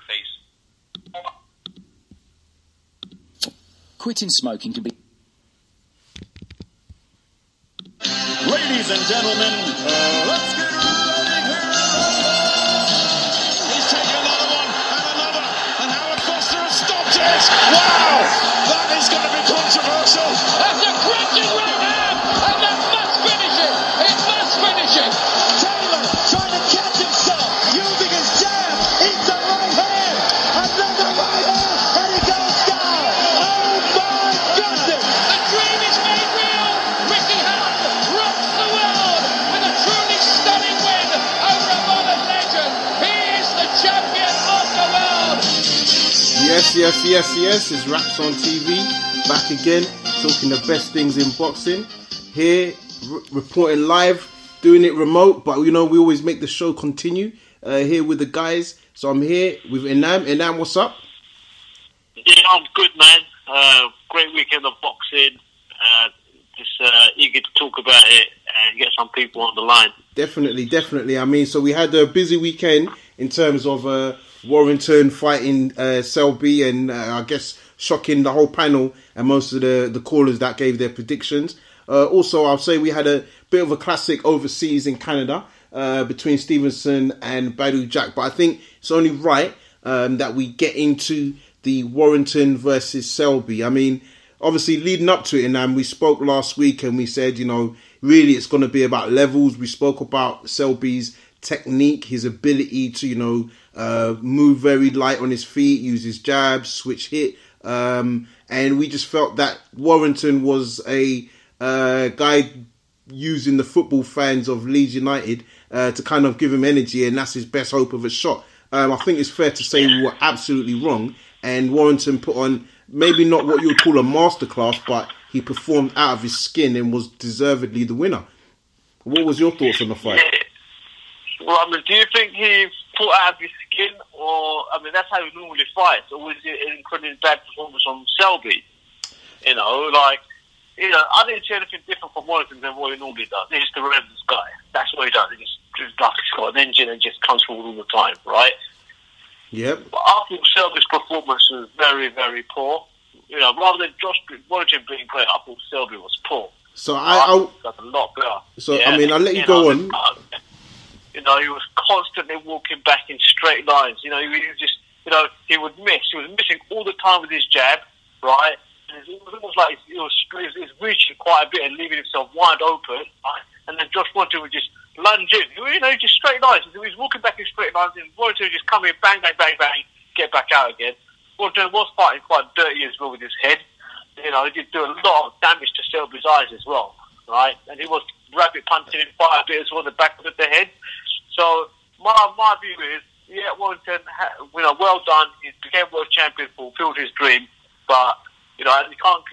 face. Quitting smoking can be... Ladies and gentlemen, let's get ready here. He's taking another one, and Howard Foster has stopped it. Wow, that is going to be controversial. That's a crunching right hand, and that must finish it. It must finish it. Taylor trying to catch himself, using his jab into the right hand, another right hand, and he goes down. Oh my goodness! The dream is made real. Ricky Howard rocks the world with a truly stunning win over a modern legend. He is the champion of the world. Yes. It's Raps on TV. Back again, talking the best things in boxing. Here, reporting live, doing it remote, but you know, we always make the show continue. Here with the guys. So I'm here with Inoue. Inoue, what's up? Yeah, I'm good, man. Great weekend of boxing. Just eager to talk about it and get some people on the line. Definitely. I mean, so we had a busy weekend in terms of Warrington fighting Selby, and I guess shocking the whole panel and most of the callers that gave their predictions. Also, I'll say we had a bit of a classic overseas in Canada between Stevenson and Badu Jack, but I think it's only right that we get into the Warrington versus Selby. I mean, obviously leading up to it, and we spoke last week and we said, you know, really it's going to be about levels. We spoke about Selby's technique, his ability to, you know, move very light on his feet, use his jabs, switch hit. And we just felt that Warrington was a guy using the football fans of Leeds United to kind of give him energy, and that's his best hope of a shot. I think it's fair to say we were absolutely wrong, and Warrington put on maybe not what you would call a masterclass, but he performed out of his skin and was deservedly the winner. What was your thoughts on the fight? Yeah. Well, I mean, do you think he fought out of his skin, or, I mean, that's how he normally fights, or was it an incredibly bad performance from Selby? You know, like, you know, I didn't see anything different from Warrington than what he normally does. He's just a relentless guy. That's what he does. He just like he's got an engine and just comes forward all the time, right? Yep. But I thought Selby's performance was very, very poor. You know, rather than Warrington being great, I thought Selby was poor. So I got a lot better. So yeah? I mean, I'll let you go on. You know, he was constantly walking back in straight lines. You know, he just, you know, he would miss. He was missing all the time with his jab, right? And it was almost like he was reaching quite a bit and leaving himself wide open. Right? And then Josh Warrington would just lunge in. You know, just straight lines. He was walking back in straight lines, and Warrington would just come in, bang, bang, bang, bang, get back out again. Warrington was fighting quite dirty as well with his head. You know, he did do a lot of damage to Selby's eyes as well, right? And he was rabbit punching him quite a bit as well in the back of the head. So my view is, yeah, Warrington, you know, well done. He became world champion, fulfilled his dream, but you know, you can't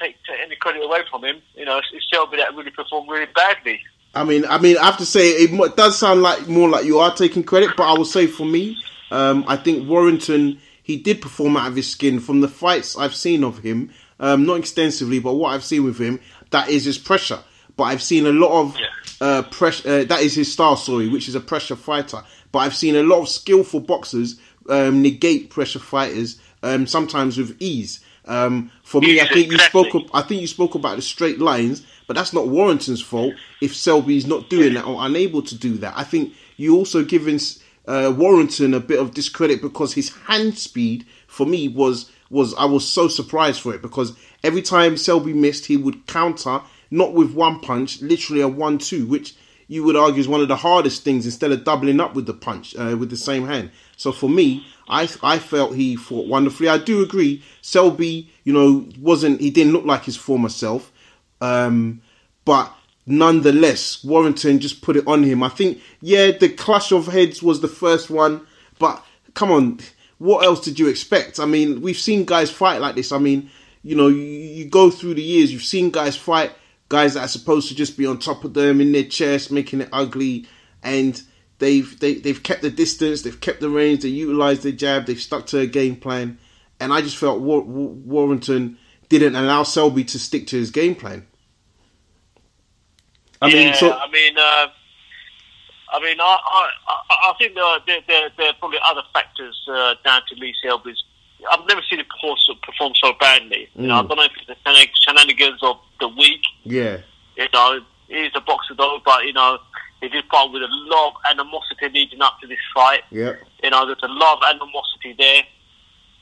take any credit away from him. You know, it's Selby that really performed really badly. I mean, I have to say it does sound like more like you are taking credit, but I will say for me, I think Warrington, he did perform out of his skin from the fights I've seen of him, not extensively, but what I've seen with him, that is his pressure. But I've seen a lot of pressure. That is his style, which is a pressure fighter. But I've seen a lot of skillful boxers negate pressure fighters, sometimes with ease. For me, I think you spoke about the straight lines, but that's not Warrington's fault if Selby's not doing that or unable to do that. I think you also giving Warrington a bit of discredit because his hand speed for me was I was so surprised for it, because every time Selby missed, he would counter, not with one punch, literally a 1-2, which you would argue is one of the hardest things, instead of doubling up with the punch with the same hand. So for me, I felt he fought wonderfully. I do agree, Selby, you know, he didn't look like his former self, but nonetheless, Warrington just put it on him. I think, yeah, the clash of heads was the first one, but come on, what else did you expect? I mean, we've seen guys fight like this. I mean, you know, you go through the years, you've seen guys fight, guys that are supposed to just be on top of them in their chest, making it ugly, and they've kept the distance, they've kept the range, they utilised their jab, they've stuck to a game plan, and I just felt Warrington didn't allow Selby to stick to his game plan. I think there are probably other factors down to Lee Selby's. I've never seen him perform so badly. You know, I don't know if it's the shenanigans of the week. Yeah. You know, he's a boxer though, but you know, he did fight with a lot of animosity leading up to this fight. Yeah. You know, there's a lot of animosity there.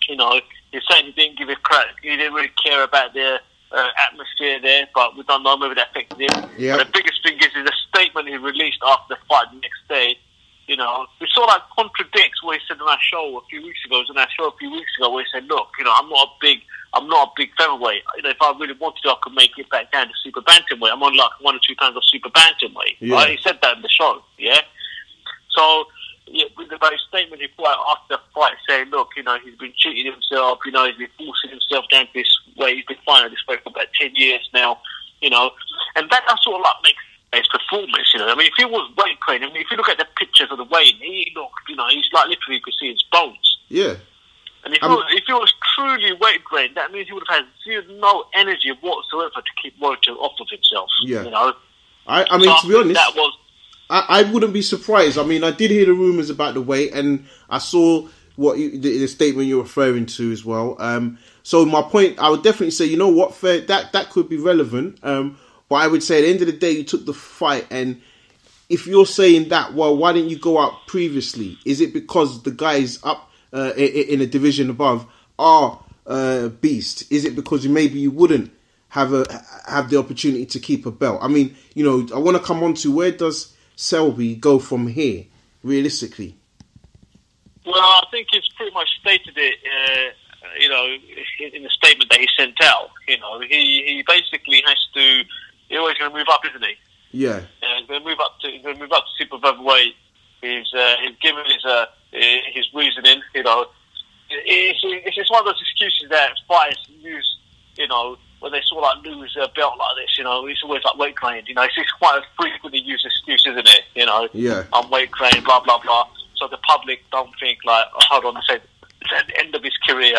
You know, he's saying he didn't give a crap. He didn't really care about the atmosphere there, but we don't know, maybe that affected him. Yeah. But the biggest thing is the statement he released after the fight the next day. You know, we sort of contradicts what he said on our show a few weeks ago. It was on our show a few weeks ago where he said, look, you know, I'm not a big featherweight. You know, if I really wanted to, I could make it back down to super bantamweight. I'm only like 1 or 2 pounds of super bantamweight. Yeah. Right? He said that in the show, yeah? So, yeah, with the very statement he put out after the fight saying, look, you know, he's been cheating himself, you know, he's been forcing himself down this way. He's been fighting this way for about 10 years now, you know. And that sort of like makes his performance, you know. I mean, if he was weight training, I mean, if you look at the pictures of the weigh-in, he looked, you know, he's like literally you could see his bones. Yeah. And if he was truly weight trained, that means he would have had no energy whatsoever to keep Warrington off of himself. Yeah. You know. I mean, to be honest, that was. I wouldn't be surprised. I mean, I did hear the rumours about the weight, and I saw the statement you're referring to as well. So my point, I would definitely say, you know what, fair, that could be relevant. But I would say at the end of the day, you took the fight, and if you're saying that, well, why didn't you go out previously? Is it because the guys up in a division above are beast? Is it because maybe you wouldn't have the opportunity to keep a belt? I mean, you know, I want to come on to where does Selby go from here, realistically? Well, I think he's pretty much stated it, you know, in the statement that he sent out. You know, he basically has to. He's always going to move up, isn't he? Yeah. He's going to move up to super featherweight. He's given his reasoning. You know, it's just one of those excuses that fighters use. You know, when they sort of like lose a belt like this. You know, it's always like weight trained. You know, it's quite a frequently used excuse, isn't it? You know, yeah. I'm weight trained, blah blah blah. So the public don't think like, oh, hold on, it's at the end of his career.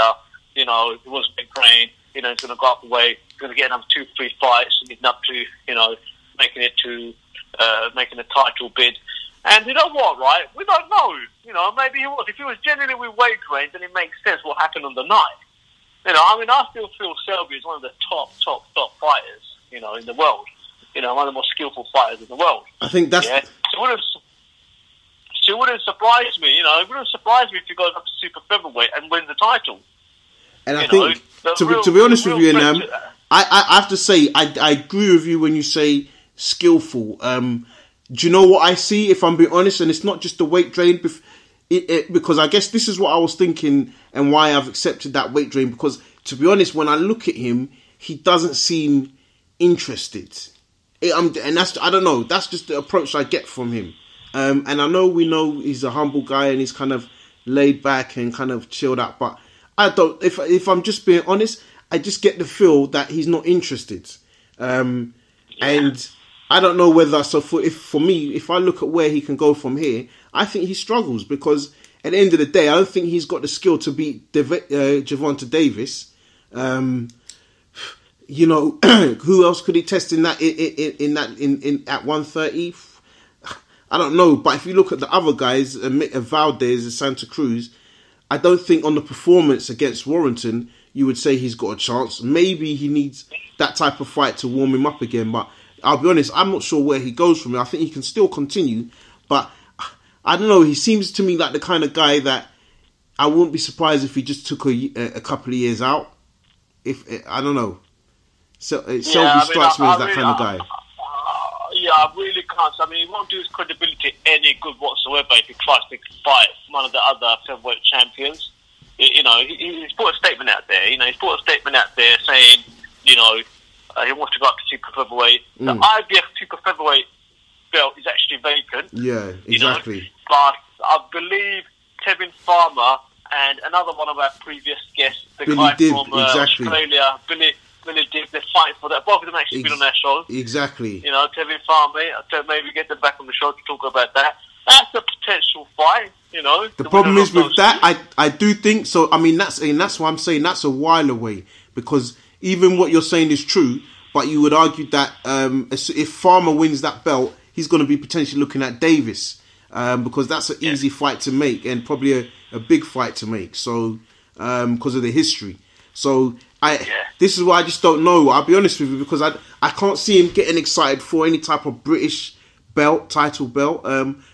You know, he wasn't weight trained. You know, he's going to go up the weight. He's going to get another 2-3 fights, leading up to, you know, making a title bid. And you know what, right? We don't know. You know, maybe he was. If he was genuinely weight trained, then it makes sense what happened on the night. You know, I mean, I still feel Selby is one of the top fighters, you know, in the world. You know, one of the most skillful fighters in the world. I think that's. Yeah? So it wouldn't surprise me. You know, it wouldn't surprise me if he goes up to super featherweight and wins the title. And I think, to be honest with you, Nam, I have to say, I agree with you when you say skillful. Do you know what I see, if I'm being honest? And it's not just the weight drain, because I guess this is what I was thinking and why I've accepted that weight drain. Because, to be honest, when I look at him, he doesn't seem interested. And that's, I don't know, that's just the approach I get from him. And I know we know he's a humble guy and he's kind of laid back and kind of chilled out, but I don't. If I'm just being honest, I just get the feel that he's not interested, and I don't know whether. So for me, if I look at where he can go from here, I think he struggles because at the end of the day, I don't think he's got the skill to beat Gervonta Davis. You know, who else could he test in that at 130? I don't know, but if you look at the other guys, Valdez and Santa Cruz, I don't think on the performance against Warrington, you would say he's got a chance. Maybe he needs that type of fight to warm him up again. But I'll be honest, I'm not sure where he goes from here. I think he can still continue. But I don't know, he seems to me like the kind of guy that I wouldn't be surprised if he just took a couple of years out. I don't know. Selby strikes me as that kind of guy. Yeah, I really can't. I mean, he won't do his credibility any good whatsoever if he tries to fight one of the other featherweight champions. You know, he's put a statement out there. You know, he's put a statement out there saying, you know, he wants to go up to super featherweight. The IBF super featherweight belt is actually vacant. Yeah, exactly. You know? But I believe Kevin Farmer and another one of our previous guests, the Billy guy Dibb, from Australia, Billy Dibb, they're fighting for that. Both of them actually been on their show. Exactly. You know, Kevin Farmer, maybe get them back on the show to talk about that. That's a potential fight, you know. The problem is with that, I do think so. I mean, that's why I'm saying that's a while away, because even what you're saying is true, but you would argue that if Farmer wins that belt, he's going to be potentially looking at Davis. because that's an easy fight to make and probably a big fight to make. So because of the history. So this is why I just don't know. I'll be honest with you, because I can't see him getting excited for any type of British title belt.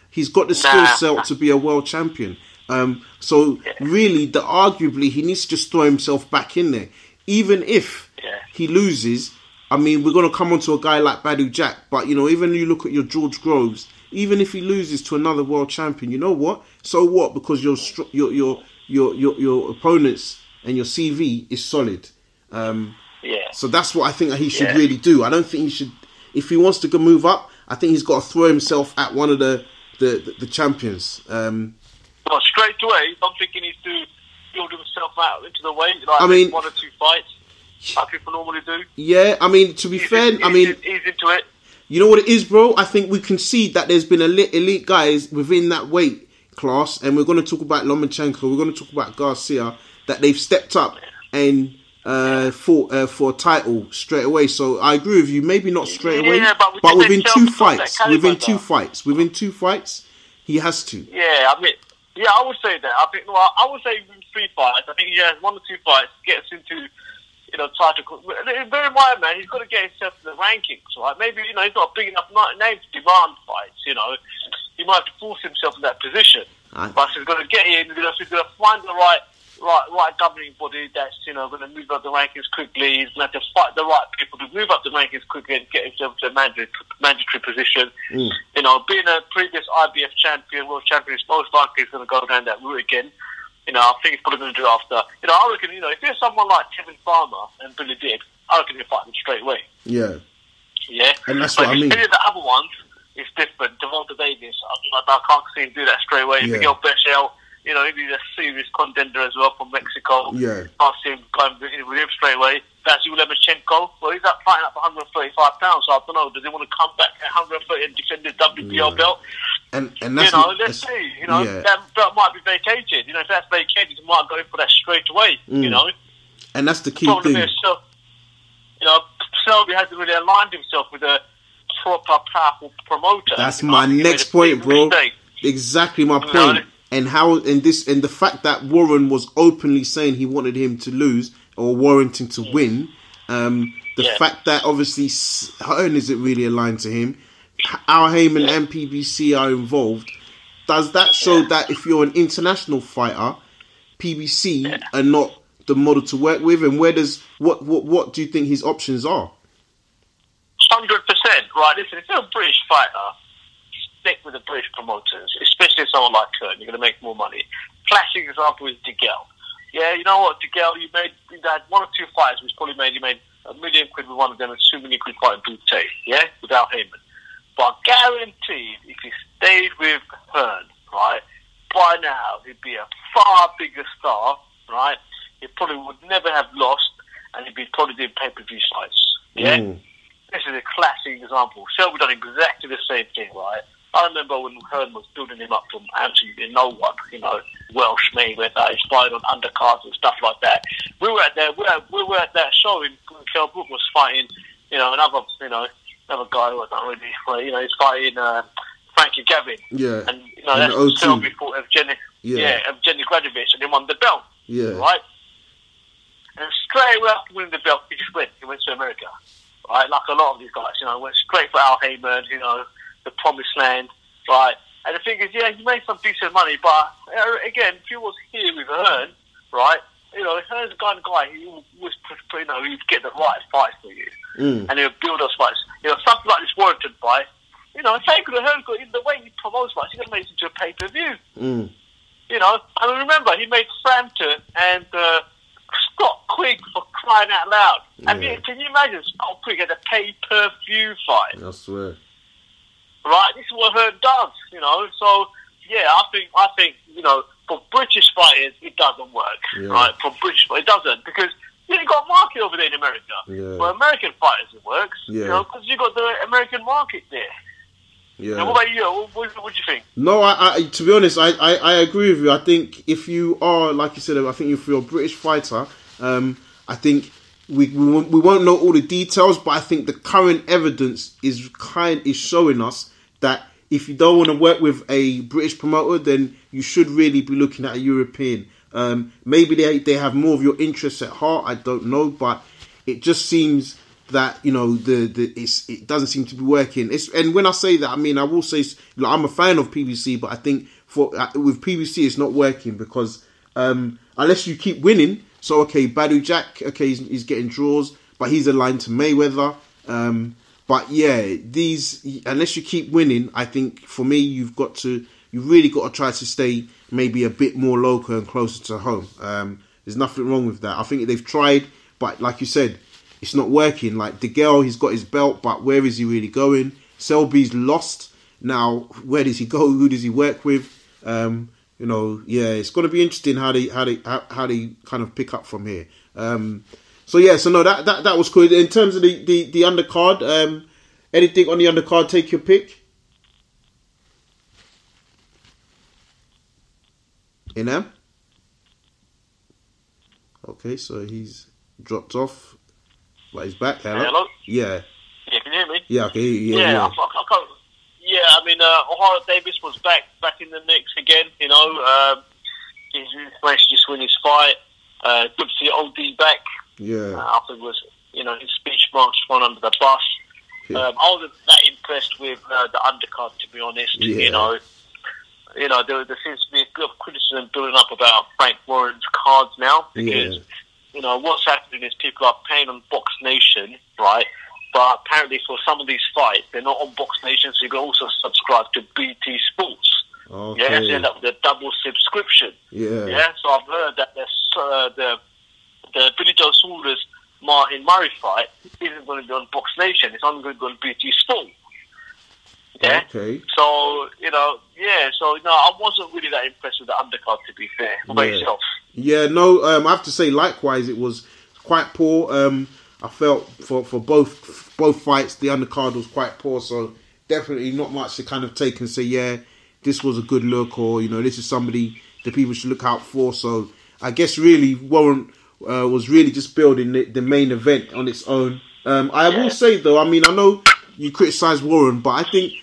He's got the skill set to be a world champion. Really, arguably, he needs to just throw himself back in there. Even if he loses, I mean, we're going to come on to a guy like Badu Jack, but, you know, even you look at your George Groves, even if he loses to another world champion, you know what? So what? Because your opponents and your CV is solid. So that's what I think that he should really do. I don't think he should, if he wants to move up, I think he's got to throw himself at one of the champions. Well, straight away, I'm thinking he's to build himself out into the weight, like 1 or 2 fights, like people normally do. Yeah, I mean, to be fair, I mean, he's into it. You know what it is, bro? I think we can see that there's been elite guys within that weight class, and we're going to talk about Lomachenko, we're going to talk about Garcia, that they've stepped up and fought for a title straight away. So I agree with you, maybe not straight away, but within 2 fights, within 2 fights, he has to. Yeah, I mean, I would say that. I would say within 3 fights. I think he has 1 or 2 fights, gets into, you know, title. Bear in mind, man, he's got to get himself to the rankings, right? Maybe, you know, he's not a big enough name to demand fights, you know. He might have to force himself in that position. But he's got to get in, he's got to find the right governing body that's, you know, going to move up the rankings quickly. He's going to have to fight the right people to move up the rankings quickly and get himself to a mandatory position. You know, being a previous IBF champion, world champion, is most likely he's going to go down that route again. You know, I think he's probably going to do it after. You know, I reckon, you know, if there's someone like Kevin Farmer and Billy Dibb, I reckon he'll fight them straight away. Yeah. And that's what I mean. Any of the other ones, it's different. Devonta Davis, I can't see him do that straight away. Miguel Berchelt, you know, he's a serious contender as well from Mexico. Can't see him going with him straight away. Vasyl Lomachenko, well, he's up fighting up 135 pounds, so I don't know, does he want to come back at 130 and defend his WBO belt? And that's, you know, let's see. You know, that belt might be vacated. You know, if that's vacated, he might go in for that straight away. You know, and that's the key thing. You know, Selby hasn't really aligned himself with a proper, powerful promoter. That's my next point, bro. Exactly my point. Know? And the fact that Warren was openly saying he wanted him to lose or Warrington to win. The fact that obviously Hearn isn't really aligned to him. Al Heyman and PBC are involved. Does that show that if you're an international fighter, PBC are not the model to work with? And what do you think his options are? 100%. Right, listen, if you're a British fighter, stick with the British promoters, especially someone like Kern. You're going to make more money. Classic example is DeGale. Yeah, you know what, DeGale, you had 1 or 2 fights, which probably made $1 million with one of them and $2 million fight in Butte, yeah, without Heyman. But guaranteed, if he stayed with Hearn, right, by now he'd be a far bigger star, right? He probably would never have lost, and he'd be probably doing pay-per-view sites. Yeah, this is a classic example. Selby done exactly the same thing, right? I remember when Hearn was building him up from absolutely no one, you know, Welsh Mayweather, he's fighting on undercards and stuff like that. We were at that show in Kell Brook was fighting, you know, another guy who I don't really, you know, he's fighting Frankie Gavin. Yeah. And, you know, that's what Selby fought Evgeny Gradovic, and he won the belt. Yeah. Right? And straight away after winning the belt, he just went to America. Right? Like a lot of these guys, you know, went straight for Al Heyman, you know, the promised land, right? And the thing is, yeah, he made some decent money, but again, if he was here with Hearn, right, you know, Hearn's the kind of guy who was, you know, he'd get the right fight for you, and he'll build those fights. You know, something like this Warrington fight, you know, if Hearn got in the way he promotes fights, he's going to make it into a pay-per-view. You know, I mean, remember, he made Frampton and Scott Quigg for crying out loud. I mean, can you imagine Scott Quigg at a pay-per-view fight? I swear. Right, this is what Hearn does, you know. So yeah, I think you know, for British fighters it doesn't work, right? For British, it doesn't because you ain't got a market over there in America. For American fighters it works, you know, because you got the American market there. Yeah. Now, what about you? What do you think? No, I to be honest, I agree with you. I think if you are, like you said, I think if you're a British fighter, I think. We won't know all the details, but I think the current evidence is showing us that if you don't want to work with a British promoter, then you should really be looking at a European. Maybe they have more of your interests at heart. I don't know, but it just seems that, you know, it doesn't seem to be working. And when I say that, I mean, I will say, like, I'm a fan of PBC, but I think with PBC it's not working because unless you keep winning. So okay, Badu Jack, okay, he's getting draws, but he's aligned to Mayweather. But yeah, unless you keep winning, I think for me you really got to try to stay maybe a bit more local and closer to home. There's nothing wrong with that. I think they've tried, but like you said, it's not working. Like DeGale, he's got his belt, but where is he really going? Selby's lost. Now, where does he go? Who does he work with? You know, yeah, it's going to be interesting how they kind of pick up from here. So yeah, so no, that was cool. In terms of the undercard, anything on the undercard? Take your pick. Inoue? Okay, so he's dropped off, but he's back. Hello? Yeah. Yeah, can you hear me? Yeah, okay. Yeah. I mean, Ohio Davis was back in the mix again. You know, he's managed to just win his fight. Good to see OD back. Yeah. Afterwards, you know, his speech marks one under the bus. Yeah. I wasn't that impressed with the undercard, to be honest. Yeah. You know, there seems to be a bit of criticism building up about Frank Warren's cards now because, you know, what's happening is people are paying on Box Nation, right? But apparently for some of these fights, they're not on Box Nation, so you can also subscribe to BT Sports. Okay. Yeah, so you end up with a double subscription. Yeah. Yeah, so I've heard that the Billy Joe Saunders Martin Murray fight isn't going to be on Box Nation. It's only going to be on BT Sports. Yeah. Okay. So, you know, I wasn't really that impressed with the undercard, to be fair. What about yourself? Yeah, no, I have to say, likewise, it was quite poor. I felt for both fights, the undercard was quite poor, so definitely not much to kind of take and say, yeah, this was a good look, or, you know, this is somebody that people should look out for. So I guess really Warren was really just building the main event on its own. I will say though, I mean, I know you criticise Warren, but I think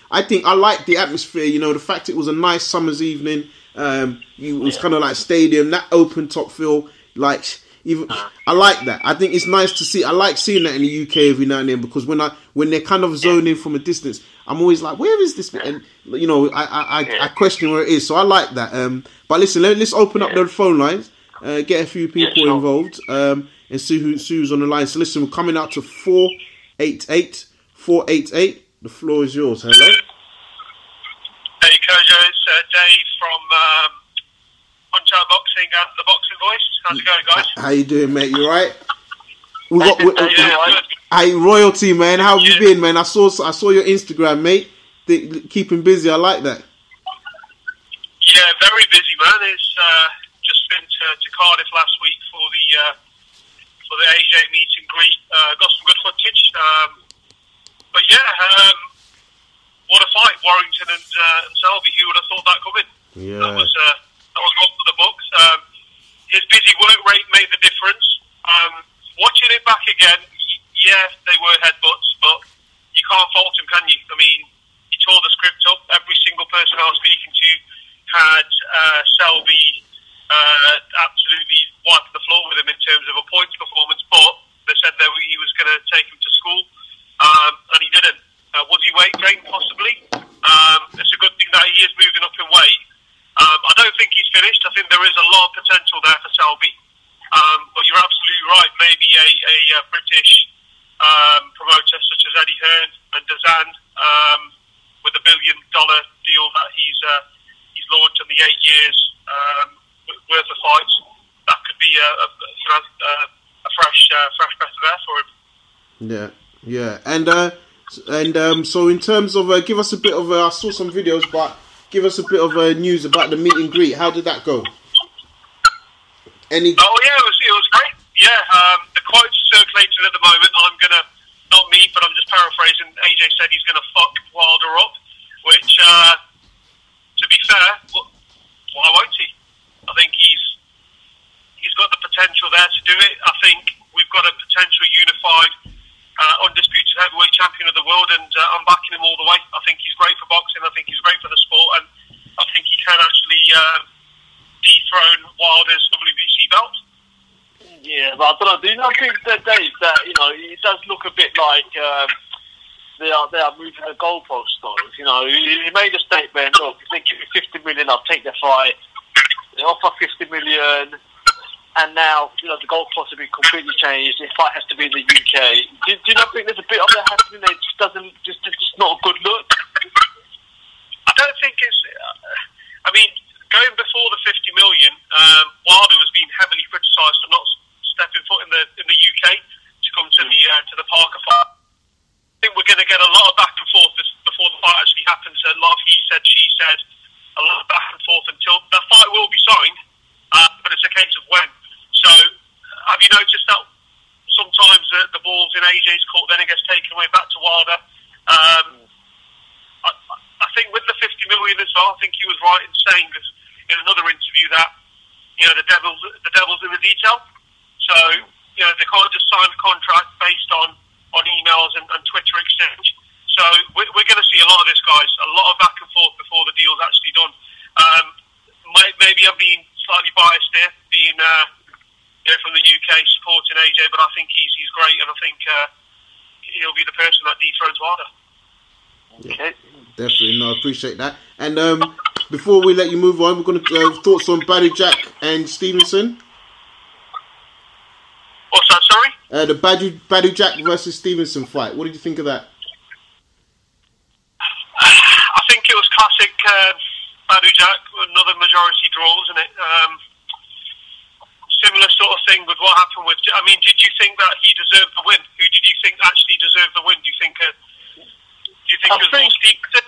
I like the atmosphere. You know, the fact it was a nice summer's evening. It was kind of like stadium, that open top feel. Like, even I like that. I think it's nice to see. I like seeing that in the UK every now and then, because when they're kind of zoning from a distance, I'm always like, where is this? And you know, I question where it is. So I like that. But listen, let's open up the phone lines, get a few people involved, and see who's on the line. So listen, we're coming out to 488. The floor is yours. Hello. Hey, Kojo, it's Dave from Punch Out Boxing and the Boxing Voice. How's it going, guys? How you doing, mate? You right? Hey, royalty, man. How have you been, man? I saw your Instagram, mate. Keeping busy. I like that. Yeah, very busy, man. It's just been to Cardiff last week for the AJ meet and greet. Got some good footage. But yeah, what a fight, Warrington and Selby. Who would have thought that coming? Yeah. That was one for the books. His busy work rate made the difference. Watching it back again, yeah, they were headbutts, but you can't fault him, can you? I mean, he tore the script up. Every single person I was speaking to had Selby absolutely wiping the floor with him in terms of a points performance, but they said that he was going to take him to school. And he didn't. Was he weight gain? Possibly. It's a good thing that he is moving up in weight. I don't think he's finished. I think there is a lot of potential there for Selby. But you're absolutely right. Maybe a British promoter such as Eddie Hearn and Dazan, with $1 billion deal that he's launched in the 8 years worth of fights, that could be a fresh breath of air for him. Yeah, and so in terms of give us a bit of I saw some videos, but give us a bit of news about the meet and greet. How did that go? Oh yeah, it was great. Yeah, the quote's circulating at the moment. I'm gonna, not me, but I'm just paraphrasing. AJ said he's gonna fuck Wilder up, which, to be fair, why won't he? I think he's got the potential there to do it. I think we've got a potential unified, undisputed heavyweight champion of the world, and I'm backing him all the way. I think he's great for boxing. I think he's great for the sport, and I think he can actually dethrone Wilder's WBC belt. Yeah, but I don't know. Do you not think that, Dave, that it does look a bit like they are moving the goalpost stones? He made a statement. Look, if they give me 50 million, I'll take the fight. They offer 50 million. And now, the goalposts have been completely changed. The fight has to be in the UK. Do you not think there's a bit of that happening there? It just doesn't, just not a good look? I don't think it's. Going before the 50 million, Wilder was being heavily criticised for not stepping foot in the UK to come to the Parker fight. I think we're going to get a lot of back and forth before the fight actually happens. A lot of he said, she said, a lot of back and forth until the fight will be signed, but it's a case of when. So, have you noticed that sometimes the ball's in AJ's court, then it gets taken away back to Wilder? I think with the 50 million as well, I think he was right in saying this in another interview that the devil's in the detail. So they can't just sign a contract based on emails and Twitter exchange. So we're going to see a lot of this, guys. A lot of back and forth before the deal's actually done. Maybe I'm being slightly biased here, being from the UK supporting AJ, but I think he's great, and I think he'll be the person that dethrones Wilder. Okay. Definitely, no, I appreciate that. And before we let you move on, we're going to thoughts on Badou Jack and Stevenson. What's that? Sorry. The Badou Jack versus Stevenson fight. What did you think of that? I think it was classic Badou Jack, another majority draw, wasn't it? Similar sort of thing with what happened with. Did you think that he deserved the win? Who did you think actually deserved the win? Do you think it was more Stevenson?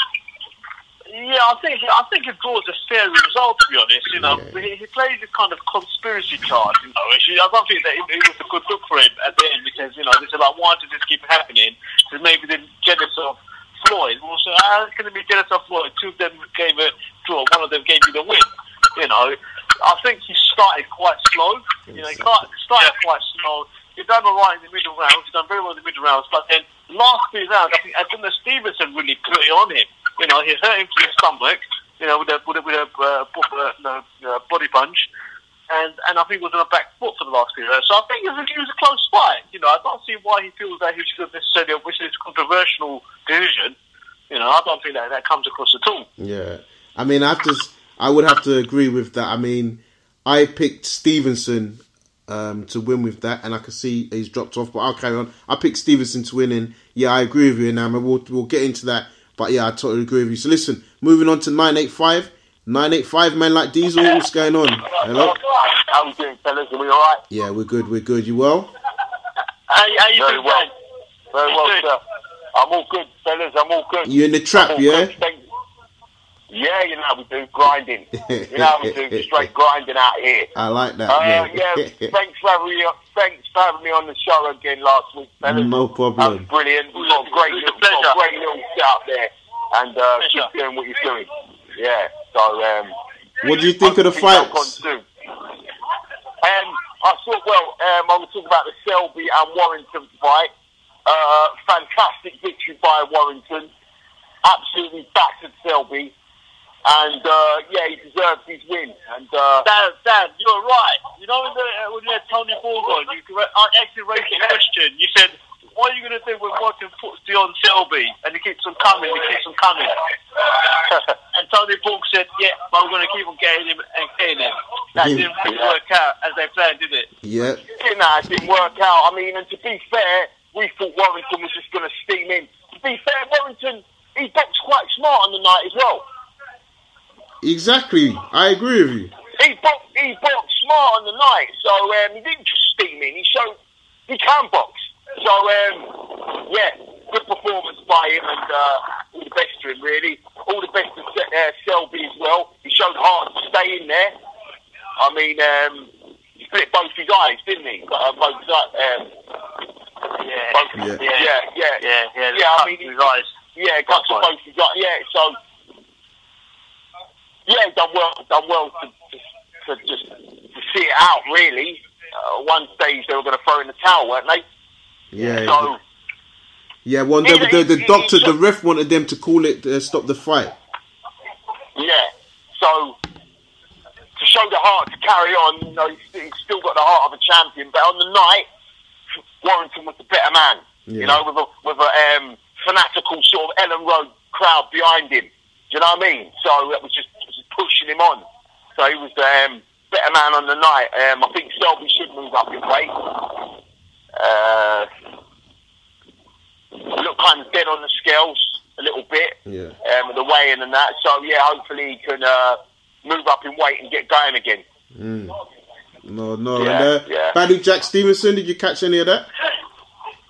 Yeah, I think it draws a fair result. To be honest, he plays this kind of conspiracy card. I don't think that it was a good look for him at the end because they said, like, why did this keep happening? So maybe the jealous of Floyd. Also, how can they be jealous of Floyd? Two of them gave a draw. One of them gave you the win. I think he started quite slow. He started quite slow. He done all right in the middle rounds. He done very well in the middle rounds. But then the last 3 rounds, I think Stevenson really put it on him. He hurt him to the stomach. With a body punch, and I think he was on a back foot for the last 3 rounds. So I think it was a close fight. I don't see why he feels that he should have necessarily wished this controversial decision. I don't think that comes across at all. Yeah, I would have to agree with that. I picked Stevenson to win with that, and I can see he's dropped off, but I'll carry on. I picked Stevenson to win, and yeah, I agree with you, and we'll get into that, but yeah, I totally agree with you. So listen, moving on to 985. 985, man like Diesel, what's going on? Hello? How we doing, fellas? Are we alright? Yeah, we're good. You well? How you doing, well. Very well, sir. I'm all good, fellas, I'm all good. You in the trap, yeah? Yeah, how we do, grinding. How we do, straight grinding out here. I like that, yeah, thanks for having me on the show again last week, fellas. No problem. That was brilliant. We've got a great little setup there, and keep doing what you're doing. Yeah, so... what do you think of the fights? I thought, I was talking about the Selby and Warrington fight. Fantastic victory by Warrington. Absolutely battered Selby. And, he deserved his win. And Dan, you're right. When you had Tony Borg on, I actually raised the question. You said, what are you going to do when Warrington puts on Selby? And he keeps on coming, and Tony Borg said, but we're going to keep on getting him and getting him. That didn't work out as they planned, did it? Yeah. It didn't work out. And to be fair, we thought Warrington was just going to steam in. To be fair, Warrington, he boxed quite smart on the night as well. Exactly. I agree with you. He boxed smart on the night, so he didn't just steam in. He showed he can box. So, good performance by him, and all the best to him, really. All the best to Selby as well. He showed heart to stay in there. He split both his eyes, didn't he? Both his eyes. His eyes. Yeah, got to both his eyes. Yeah, so... Yeah, done well to see it out, really. One stage they were going to throw in the towel, weren't they? Yeah. So, Yeah, well, the doctor, the ref wanted them to call it, stop the fight. Yeah, so to show the heart to carry on, you know, he's still got the heart of a champion. But on the night, Warrington was the better man. Yeah. You know, with a fanatical sort of Ellen Road crowd behind him. Do you know what I mean? So that was just pushing him on. So he was the better man on the night. I think Selby should move up in weight. Looked kind of dead on the scales a little bit. Yeah. With the weigh-in and that. So yeah, hopefully he can move up in weight and get going again. No. Yeah, And Badu Jack Stevenson, did you catch any of that?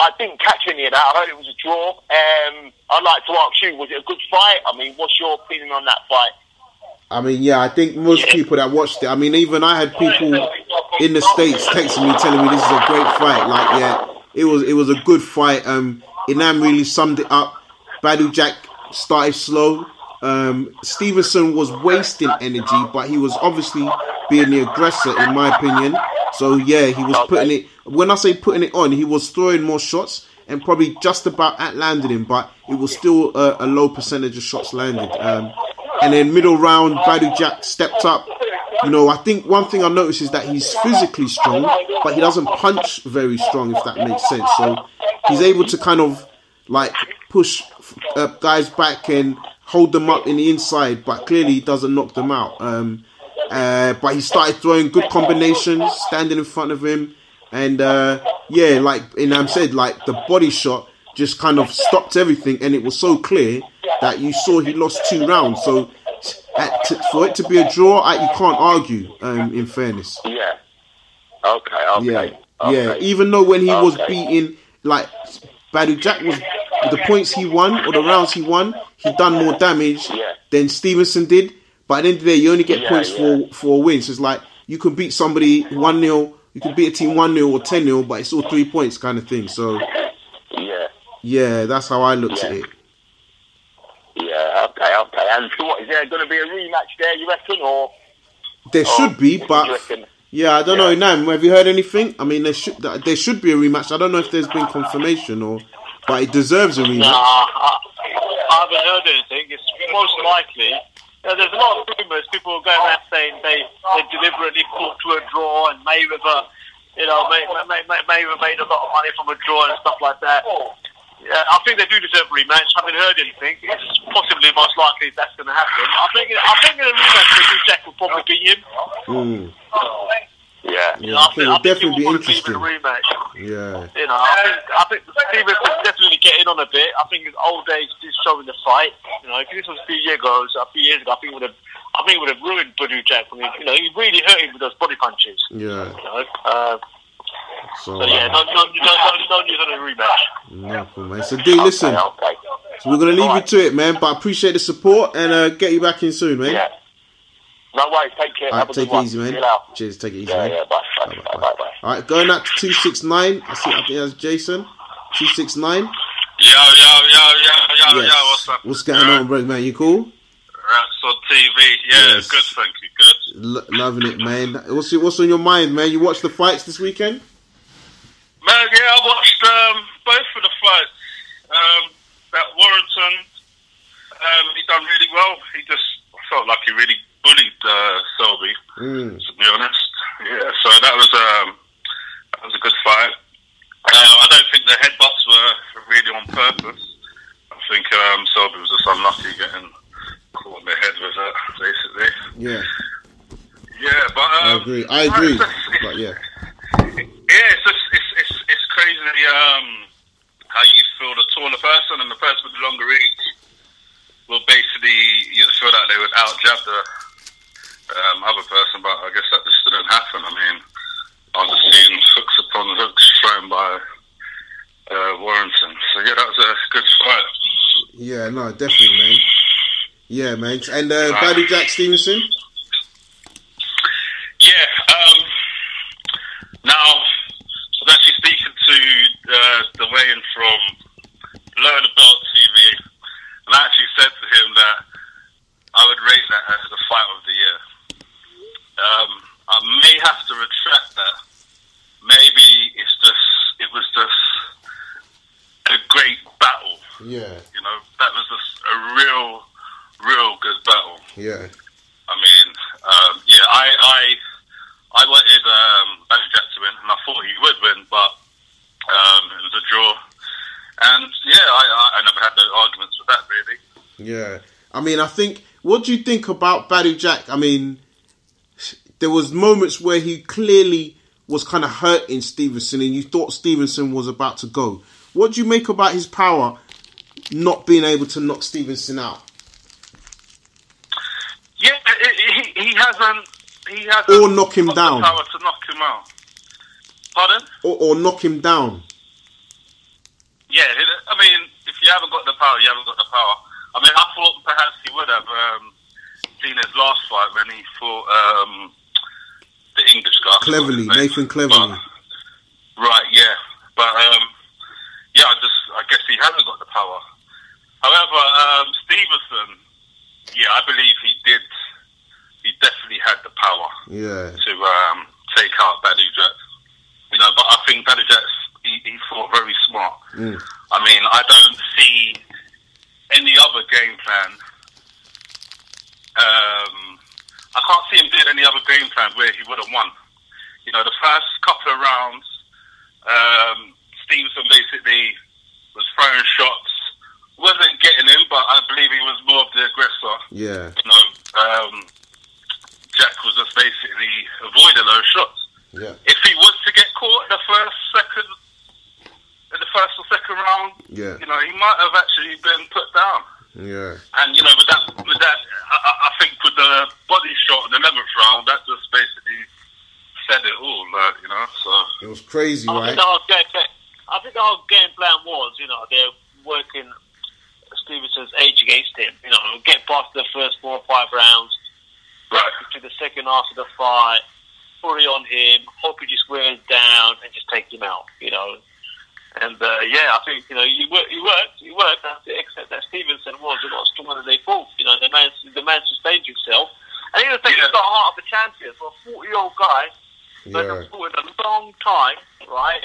I didn't catch any of that. I heard it was a draw. I'd like to ask you, was it a good fight? I mean, what's your opinion on that fight? I mean, yeah, I think most people that watched it, I mean, even I had people in the States texting me, telling me this is a great fight. Like, yeah, it was a good fight. Inoue really summed it up. Badu Jack started slow. Stevenson was wasting energy, but he was obviously being the aggressor, in my opinion. So, yeah, he was putting it... When I say putting it on, he was throwing more shots and probably just about landed him, but it was still a low percentage of shots landed. And then middle round, Badu Jack stepped up. You know, I think one thing I noticed is that he's physically strong, but he doesn't punch very strong, if that makes sense. So he's able to kind of like push guys back and hold them up in the inside, but clearly he doesn't knock them out. But he started throwing good combinations, standing in front of him. And yeah, like Inoue said, like the body shot just kind of stopped everything, and it was so clear that you saw he lost 2 rounds. So for it to be a draw, you can't argue. In fairness, yeah, okay. Yeah. Even though when he was beating, like Badu Jack was the points he won or the rounds he won, he done more damage than Stevenson did. But at the end of the day, you only get points for a win. So it's like you can beat somebody 1-0. You can beat a team 1-0 or 10-0, but it's all 3 points kind of thing. So, yeah, that's how I looked at it. Yeah, okay. And so what, is there going to be a rematch there, you reckon? Or there should be, but yeah, I don't know. Nam, have you heard anything? I mean, there should be a rematch. I don't know if there's been confirmation but it deserves a rematch. Nah, I haven't heard anything. It's most likely. There's a lot of rumours. People are going around saying they deliberately fought to a draw, and Mayweather, Mayweather made a lot of money from a draw and stuff like that. Yeah, I think they do deserve a rematch. Haven't heard anything. It's possibly most likely that's going to happen. I think in a rematch, Badu Jack will probably beat him. Yeah, I think it'll definitely be interesting. Rematch. Yeah. I think Stevenson definitely getting on a bit. I think his old age is showing the fight. If this was a few years ago, I think it would have ruined Badu Jack for me. He really hurt him with those body punches. Yeah. So yeah, no news on a rematch. No, man. So D, listen. So we're gonna leave you to it, man. But I appreciate the support and get you back in soon, man. Yeah. No worries, take care. Alright, take it easy, man. Cheers, take it easy, man. Yeah, bye. Alright, going out to 269. I think that's Jason. 269. Yo, Yes. what's up? What's going on, bro, man? You cool? Rats on TV. Yeah, Yes. good, thank you. Good. Loving it, man. What's on your mind, man? You watched the fights this weekend? Man, yeah, I watched both of the fights. That Warrington, he done really well. I felt like he really bullied Selby, to be honest. Yeah, so that was a good fight. I don't think the headbutts were really on purpose. I think Selby was just unlucky getting caught in the head with it, basically. Yeah. Yeah, but I agree. But yeah. Yeah, it's crazy how you feel the taller person and the person with the longer reach will basically feel that they would out jab the other person, but I guess that just didn't happen. I mean, I was just seeing hooks upon hooks thrown by Warrington. So yeah, that was a good fight. Yeah, no, definitely, man. Yeah, man. And Badu Jack Stevenson? Yeah, now I was actually speaking to the weigh-in from Below the Belt TV, and I actually said to him that I would rate that as the fight of the year. I may have to retract that. Maybe it was just a great battle Yeah. I mean, I wanted Badou Jack to win, and I thought he would win, but it was a draw. And I never had no arguments with that, really. Yeah. I mean, I think, what do you think about Badou Jack? I mean, there was moments where he clearly was kind of hurting Stevenson, and you thought Stevenson was about to go. What do you make about his power not being able to knock Stevenson out? Yeah, he hasn't. Or knock him down. The power to knock him out. Pardon? Or knock him down. Yeah, I mean, if you haven't got the power, you haven't got the power. I mean, I thought perhaps he would have seen his last fight when he fought the English guy. Cleverly, Nathan Cleverly. Right, yeah. But, I guess he hasn't got the power. However, Stevenson, I believe he definitely had the power to take out Badou Jack. But I think Badou Jack, he fought very smart. I mean, I don't see any other game plan. I can't see him doing any other game plan where he would have won. The first couple of rounds, Stevenson basically was throwing shots, wasn't getting him, but I believe he was more of the aggressor. Yeah. Jack was just basically avoiding those shots. Yeah. If he was to get caught in the first or second round, he might have actually been put down. Yeah. And with that, I think with the body shot in the 11th round, that just basically said it all. So it was crazy, right? I think the whole game plan was, they're working Stevenson's age against him. Get past the first 4 or 5 rounds, right to the second half of the fight, hurry on him, hope he just wears down and just take him out. And I think he worked. Except that Stevenson was a lot stronger than they thought. The man sustained himself, and he was taking the heart of the champion for a 40-year-old guy that has fought in a long time, right?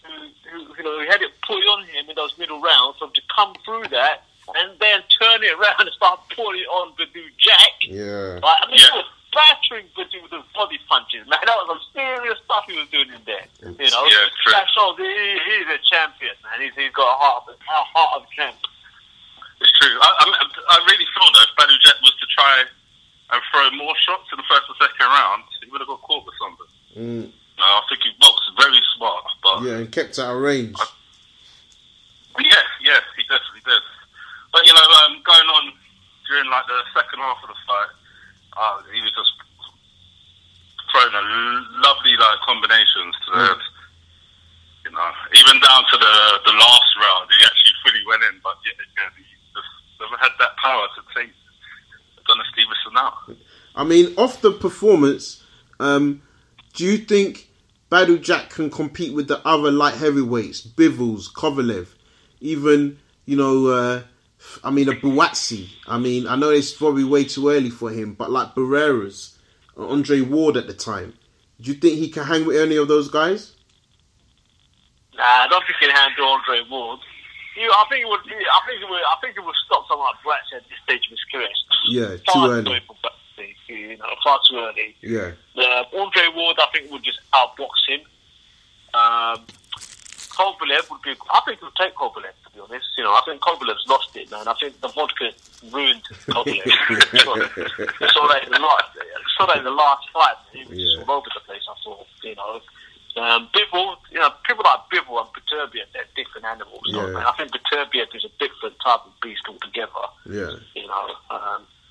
Who had it put on him in those middle rounds, so to come through that and then turn it around and start putting it on Badou Jack. Yeah. Right? I mean, he was battering Badou with those body punches, man. That was some serious stuff he was doing in there. Yeah, true. That shows he's a champion, man. He's got a heart of a champ. It's true. I really feel that if Badou Jack was to try and throw more shots in the first or second round, he would have got caught with something. No, I think he boxed very smart, but and kept out of range. Yeah, he definitely did. But going on during the second half of the fight, he was just throwing a lovely combinations to even down to the last round. He actually fully went in, but he just never had that power to take Donna Stevenson out. I mean, off the performance, do you think Badou Jack can compete with the other light heavyweights, Bivol, Kovalev, even, a Buatsi? I mean, I know it's probably way too early for him, but like Barreras, Andre Ward at the time, do you think he can hang with any of those guys? Nah, I don't think he can handle Andre Ward. I think it would stop someone like Buatsi at this stage of his career. Yeah, too early. Far too early. Yeah. Andre Ward, I think, would just outbox him. Kovalev would be. I think he would take Kovalev, to be honest. I think Kovalev's lost it, man. I think the vodka ruined Kovalev. saw that in the last fight. He was all over the place. I thought, Bivol, people like Bivol and Beterbiev, they're different animals. Man. I think Beterbiev is a different type of beast altogether. Yeah.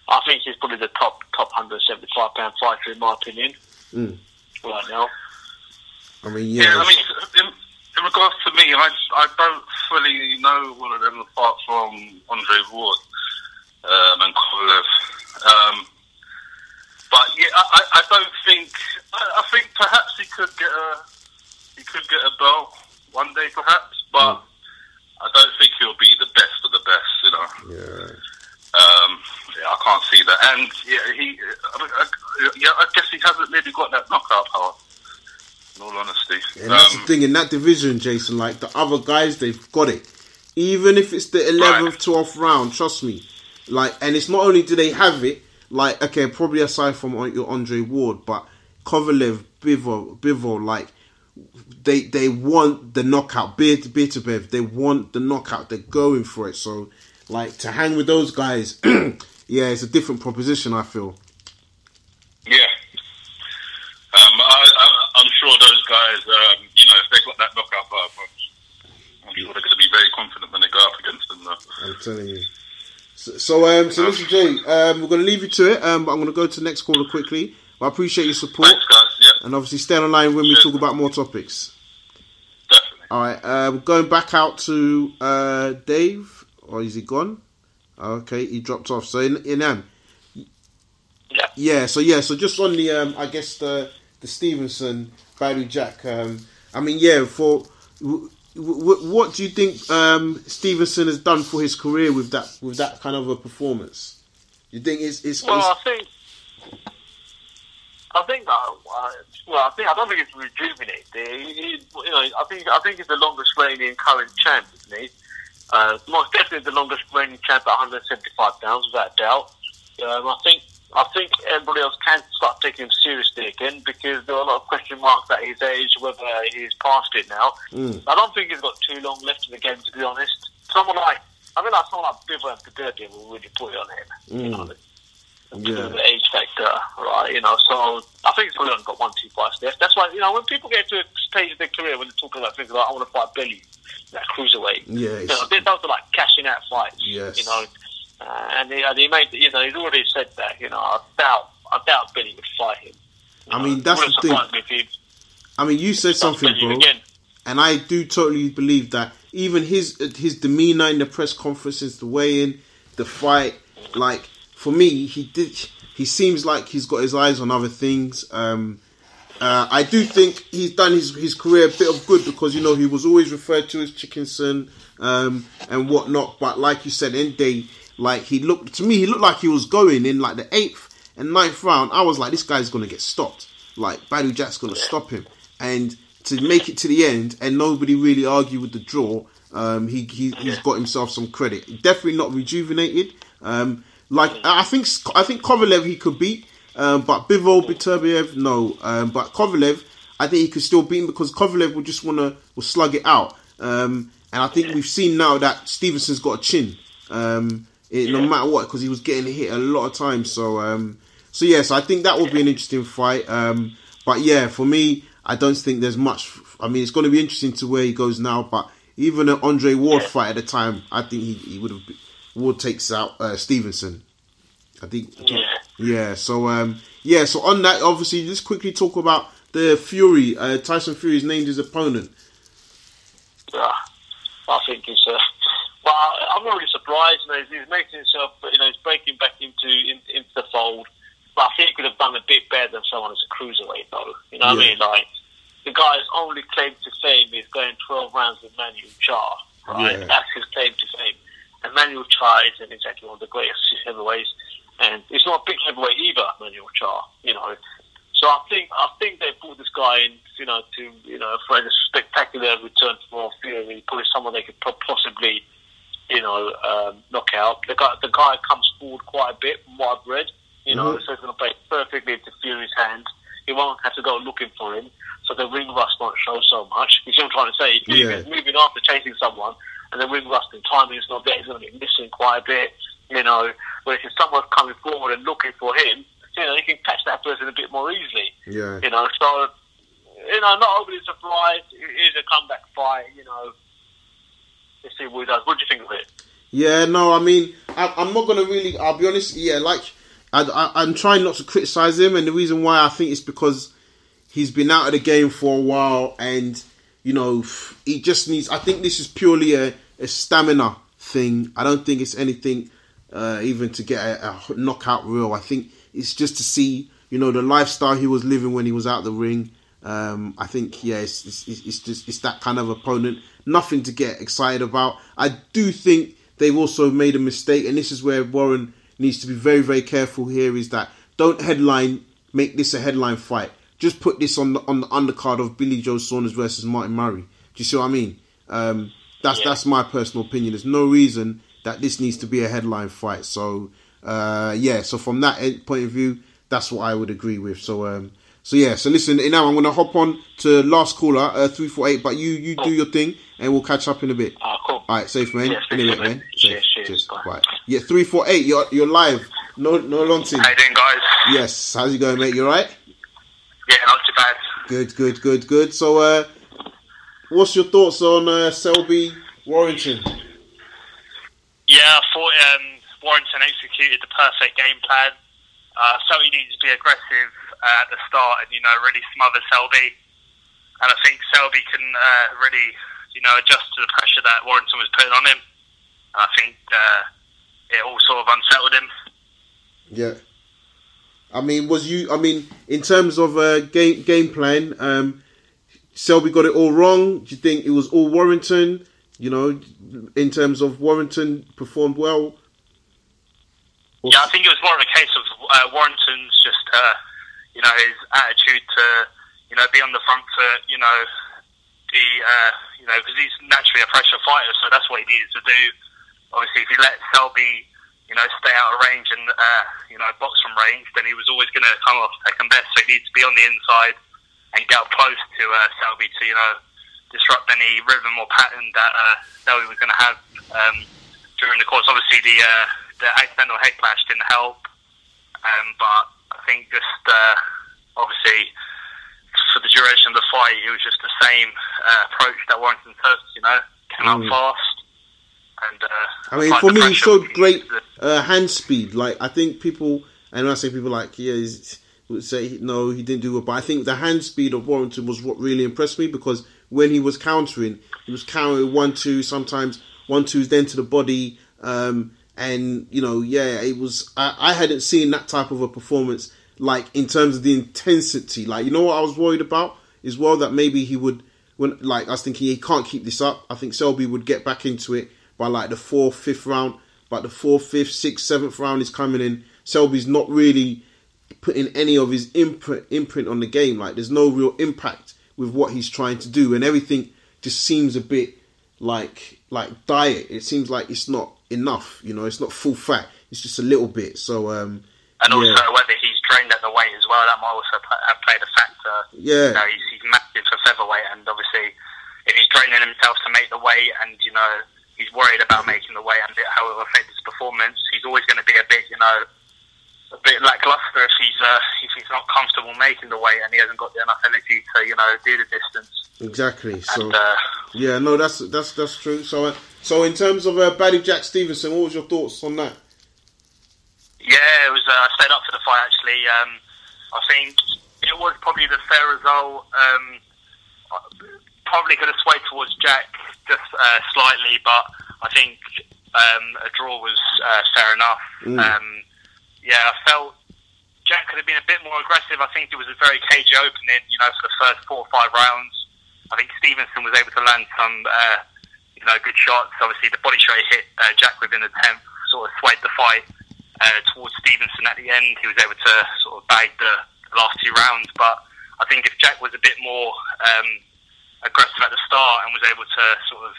I think he's probably the top 175-pound fighter in my opinion right now. I mean, in regards to me, I don't fully know all of them apart from Andre Ward and Kovalev. But I don't think. I think perhaps he could get a belt one day, perhaps. But I don't think he'll be the best of the best. Yeah. I can't see that, and I guess he hasn't really got that knockout power. In all honesty, and that's the thing in that division, Jason. Like the other guys, they've got it. Even if it's the 11th, 12th round, trust me. And it's not only do they have it, like, okay, probably aside from your Andre Ward, but Kovalev, Bivol, like, they want the knockout. Bitabev, they want the knockout. They're going for it. So, like, to hang with those guys, yeah, it's a different proposition, I feel. Yeah. I'm sure those guys, if they've got that knockout power, I'm sure they're going to be very confident when they go up against them, though. I'm telling you. So listen, Jay, we're going to leave you to it, but I'm going to go to the next caller quickly. But I appreciate your support. Thanks, guys. Yep. And obviously stay on the line when we talk about more topics. Definitely. All right, we're going back out to Dave. Or is he gone? Okay, he dropped off. So, Inam. Yeah. So just on the, I guess the Stevenson Badou Jack. What do you think Stevenson has done for his career with that kind of a performance? You think it's I don't think it's rejuvenated. I think he's the longest reigning current champ, isn't he? Most definitely the longest reigning champ at 175 pounds, without a doubt. I think everybody else can start taking him seriously again, because there are a lot of question marks at his age, whether he's past it now. I don't think he's got too long left in the game, to be honest. Someone like Bivol and Pagurdia will really put it on him. The age factor, right? So I think he's probably only got 1-2 fights left. That's why, when people get to a stage of their career when they're talking about things like, I want to fight Belly, that cruiserweight. Those are like cashing out fights. Yes. And he made, he's already said that. I doubt Billy would fight him. I mean, that's the thing. I mean, you said something, bro, and I do totally believe that. Even his demeanor in the press conferences, the weigh-in, the fight, like, for me, he seems like he's got his eyes on other things. I do think he's done his career a bit of good, because he was always referred to as Chickenson and whatnot. But like you said, in day, like, he looked like he was going in like the 8th and 9th round. I was like, this guy's gonna get stopped. Like, Badou Jack's gonna stop him, and to make it to the end and nobody really argue with the draw, he's got himself some credit. Definitely not rejuvenated. I think Kovalev he could beat, but Bivol, Beterbiev, no. But Kovalev, I think he could still beat him, because Kovalev will just will slug it out. And I think we've seen now that Stevenson's got a chin, no matter what, because he was getting hit a lot of times. So I think that will be an interesting fight. But yeah, for me, I don't think there's much. I mean, it's going to be interesting to where he goes now. But even an Andre Ward fight at the time, I think he would have. Ward takes out Stevenson, I think. Yeah. So on that, obviously, let's quickly talk about the Fury. Tyson Fury's named his opponent. Yeah, I think he's. I'm not really surprised. He's making himself. He's breaking back into the fold. But I think he could have done a bit better than someone as a cruiserweight, though. You know what I mean? Like, the guy's only claim to fame is going 12 rounds with Manuel Char. Right, that's his claim to fame. And Manuel Char isn't exactly one of the greatest heavyweights, and it's not a big heavyweight either, Manuel Char. So I think they put this guy in, for a spectacular return for Fury, probably someone they could possibly, knock out. The guy comes forward quite a bit from what I've read, so it's going to play perfectly into Fury's hand. He won't have to go looking for him, so the ring rust won't show so much. You see what I'm trying to say? He's moving after chasing someone, and the ring rust and timing is not there. He's going to be missing quite a bit, whereas if someone's coming forward and looking for him, he can catch that person a bit more easily. Yeah. So, not overly surprised. It is a comeback fight, Let's see what he does. What do you think of it? Yeah, no, I mean, I'm not going to really, I'll be honest, I'm trying not to criticise him, and the reason why I think it's because he's been out of the game for a while, and, he just needs, I think this is purely a stamina thing. I don't think it's anything even to get a knockout reel. I think it's just to see, the lifestyle he was living when he was out the ring. I think, it's that kind of opponent. Nothing to get excited about. I do think they've also made a mistake, and this is where Warren needs to be very, very careful here, is that don't make this a headline fight. Just put this on the undercard of Billy Joe Saunders versus Martin Murray. Do you see what I mean? That's my personal opinion. There's no reason that this needs to be a headline fight. So, So from that point of view, that's what I would agree with. So listen, now I'm going to hop on to last caller, 348, but you do your thing, and we'll catch up in a bit. Cool. Alright, safe, man. Yes, in a bit, man. Cheers. Bye. Yeah, 348, you're live. No long thing. How you doing, guys? Yes, how's it going, mate? You alright? Yeah, not too bad. Good. So, what's your thoughts on Selby, Warrington? Yeah, I thought Warrington executed the perfect game plan. So he needs to be aggressive at the start and, really smother Selby. And I think Selby can really, adjust to the pressure that Warrington was putting on him. And I think it all sort of unsettled him. Yeah. In terms of game plan, Selby got it all wrong. Do you think it was all Warrington? In terms of Warrington performed well? Yeah, I think it was more of a case of Warrington's just, his attitude to, be on the front foot, because he's naturally a pressure fighter, so that's what he needed to do. Obviously, if he let Selby, stay out of range and, box from range, then he was always going to come off second best, so he needs to be on the inside and get up close to Selby to, disrupt any rhythm or pattern that Selby was going to have during the course. Obviously, the accidental head clash didn't help, but I think just obviously for the duration of the fight, it was just the same approach that Warrington took. Came out fast, and for me, he showed great hand speed. Like I think people, and when I say people, would say no, he didn't do it, but I think the hand speed of Warrington was what really impressed me, because when he was countering 1-2, sometimes 1-2s then to the body. It was. I hadn't seen that type of a performance, like in terms of the intensity. Like, what I was worried about as well, that maybe he would. I was thinking he can't keep this up. I think Selby would get back into it by like the 4th, 5th round. But the 4th, 5th, 6th, 7th round is coming in. Selby's not really putting any of his imprint on the game. Like, there's no real impact with what he's trying to do, and everything just seems a bit like diet. It seems like it's not enough, it's not full fat, it's just a little bit. So and also whether he's trained at the weight as well, that might also have played a factor. He's massive for featherweight, and obviously if he's training himself to make the weight, and he's worried about making the weight and how it will affect his performance, he's always going to be a bit lackluster if he's not comfortable making the weight and he hasn't got enough energy to do the distance. Exactly. So that's true. So in terms of Baddy Jack Stevenson, what was your thoughts on that? Yeah, it was. I stayed up for the fight actually. I think it was probably the fair result. Probably could have swayed towards Jack just slightly, but I think a draw was fair enough. I felt Jack could have been a bit more aggressive. I think it was a very cagey opening, for the first 4 or 5 rounds. I think Stevenson was able to land some, good shots. Obviously, the body shot he hit Jack within the 10th sort of swayed the fight towards Stevenson at the end. He was able to sort of bag the last 2 rounds. But I think if Jack was a bit more aggressive at the start and was able to sort of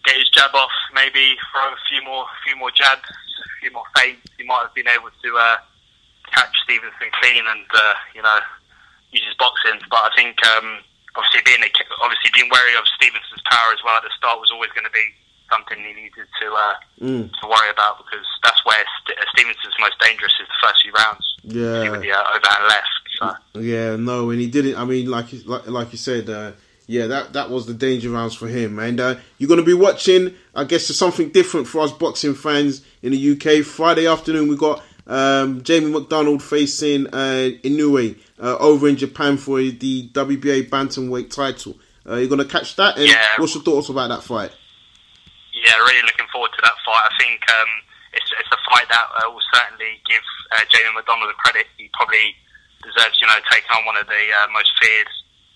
get his jab off, maybe throw a few more jabs, a few more feints, he might have been able to catch Stevenson clean and use his boxing. But I think obviously being wary of Stevenson's power as well at the start was always going to be something he needed to worry about, because that's where Stevenson's most dangerous is the first few rounds. Yeah, with the overhand left. So. Yeah, no, and he didn't. I mean, like you said. That was the danger rounds for him. And you're going to be watching, I guess, something different for us boxing fans in the UK. Friday afternoon, we got Jamie McDonnell facing Inoue over in Japan for the WBA bantamweight title. You're going to catch that? And what's your thoughts about that fight? Yeah, really looking forward to that fight. I think it's a fight that will certainly give Jamie McDonnell the credit. He probably deserves, taking on one of the most feared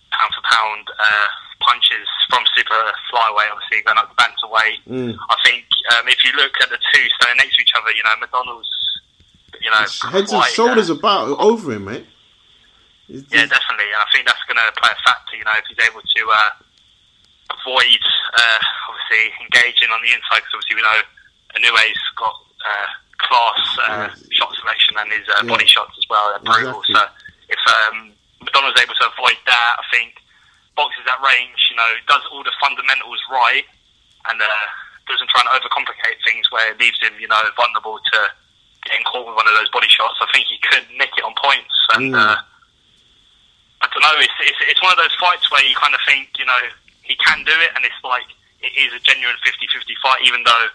pound-for-pound punches from super flyweight, obviously going up to bantamweight. I think if you look at the two standing next to each other, McDonnell's, heads and shoulders about over him, mate. Yeah, definitely, and I think that's going to play a factor. If he's able to avoid obviously engaging on the inside, because obviously we know Inoue's got class shot selection and his body shots as well. They're brutal. Exactly. So if McDonnell's able to avoid that, I think boxes at range, does all the fundamentals right and doesn't try and overcomplicate things where it leaves him, vulnerable to getting caught with one of those body shots. I think he could nick it on points. And I don't know, it's one of those fights where you kind of think, he can do it, and it's like it is a genuine 50-50 fight, even though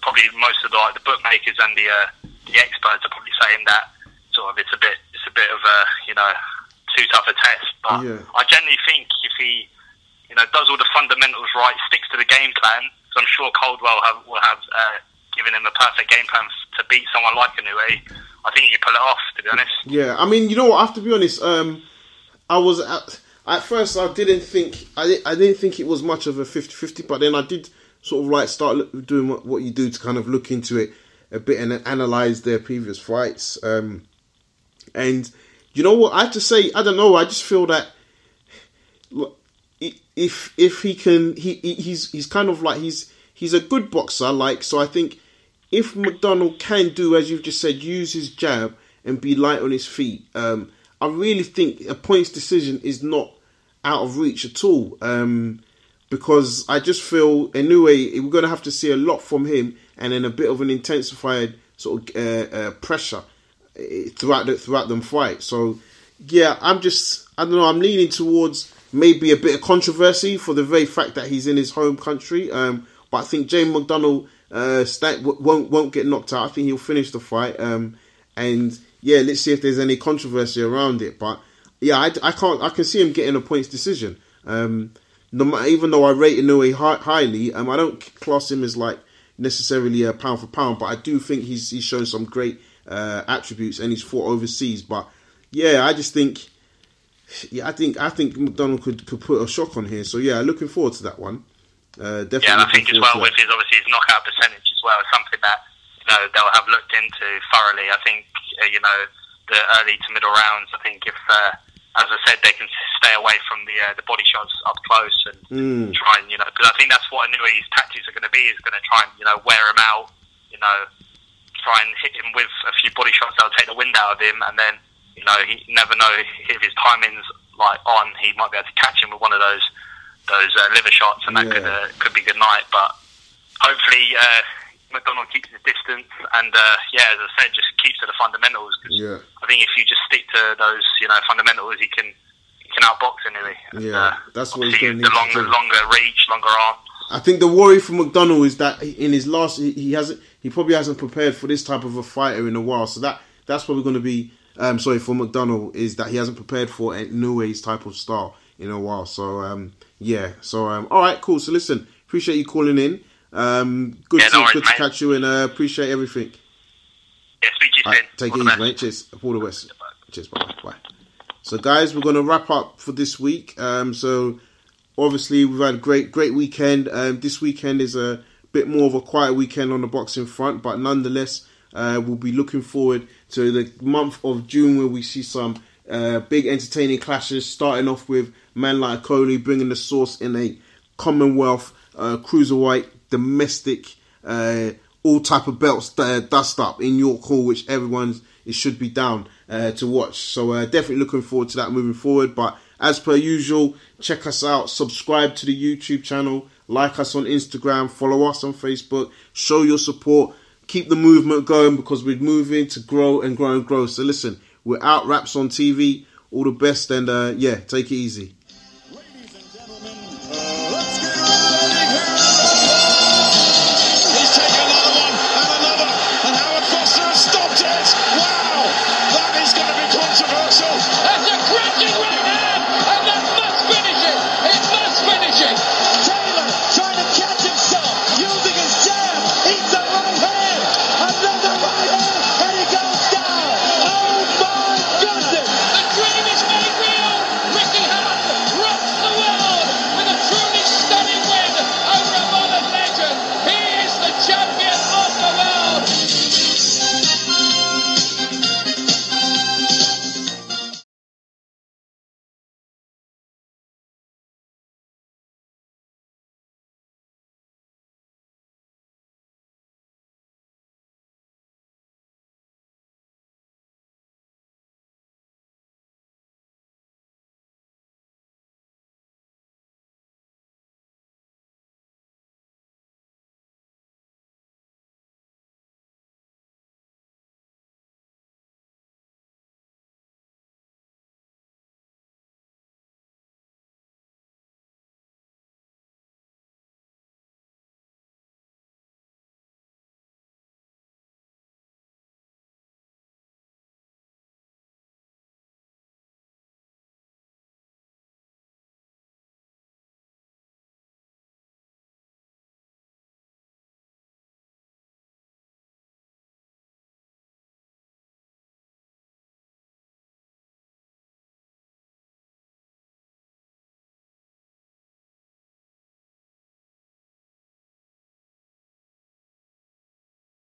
probably most of the bookmakers and the experts are probably saying that sort of it's a bit of a too tough a test. But I generally think if he does all the fundamentals right, sticks to the game plan, so I'm sure Caldwell will have given him a perfect game plan to beat someone like Inoue. I think he can pull it off, to be honest. Yeah, I mean, you know what? I have to be honest. I was at first I didn't think it was much of a 50-50, but then I did sort of like start doing what you do to kind of look into it a bit and analyze their previous fights. And you know what? I have to say, I don't know. I just feel that if he can, he's kind of like he's a good boxer. Like, so I think if McDonnell can do, as you've just said, use his jab and be light on his feet, I really think a points decision is not out of reach at all. Because I just feel Inoue, we're going to have to see a lot from him, and then a bit of an intensified sort of pressure throughout them fight. So yeah, I don't know, I'm leaning towards maybe a bit of controversy for the very fact that he's in his home country. But I think James McDonnell won't get knocked out. I think he'll finish the fight. And yeah, let's see if there's any controversy around it. But yeah, I can see him getting a points decision. Even though I rate Inoue highly, I don't class him as like necessarily a pound for pound, but I do think he's shown some great attributes, and he's fought overseas. But yeah, I just think, I think McDonnell could put a shock on here. So yeah, looking forward to that one. Definitely. Yeah, and I think as well with his knockout percentage as well, it's something that they'll have looked into thoroughly. I think the early to middle rounds. I think if as I said, they can stay away from the body shots up close and try and, because I think that's what Inoue's tactics are going to be, is going to try and, wear him out, try and hit him with a few body shots that'll take the wind out of him, and then, you never know if his timing's like on, he might be able to catch him with one of those liver shots, and that could be good night. But hopefully McDonnell keeps his distance, and as I said, just keeps to the fundamentals. Cause I think if you just stick to those, fundamentals, he can outbox Inoue. Yeah, that's what he's going to need. The longer reach, longer arms. I think the worry for McDonnell is that in his last, he probably hasn't prepared for this type of a fighter in a while. So that's probably going to be for McDonnell, is that he hasn't prepared for Inoue's type of style in a while. So all right, cool. So listen, appreciate you calling in. Good to catch you, and appreciate everything. Yeah, speak to you soon. Take it easy, mate. Cheers. All the best. Cheers. Bye. So, guys, we're going to wrap up for this week. So, obviously, we've had a great weekend. This weekend is a bit more of a quiet weekend on the boxing front, but nonetheless, we'll be looking forward to the month of June, where we see some big entertaining clashes, starting off with man like Coley bringing the sauce in a Commonwealth cruiserweight domestic all type of belts dust up in York Hall, which it should be down to watch. So definitely looking forward to that moving forward. But as per usual, check us out, subscribe to the YouTube channel, like us on Instagram, follow us on Facebook, show your support, keep the movement going, because we're moving to grow and grow and grow. So listen, we're out, Raps on TV. All the best, and take it easy.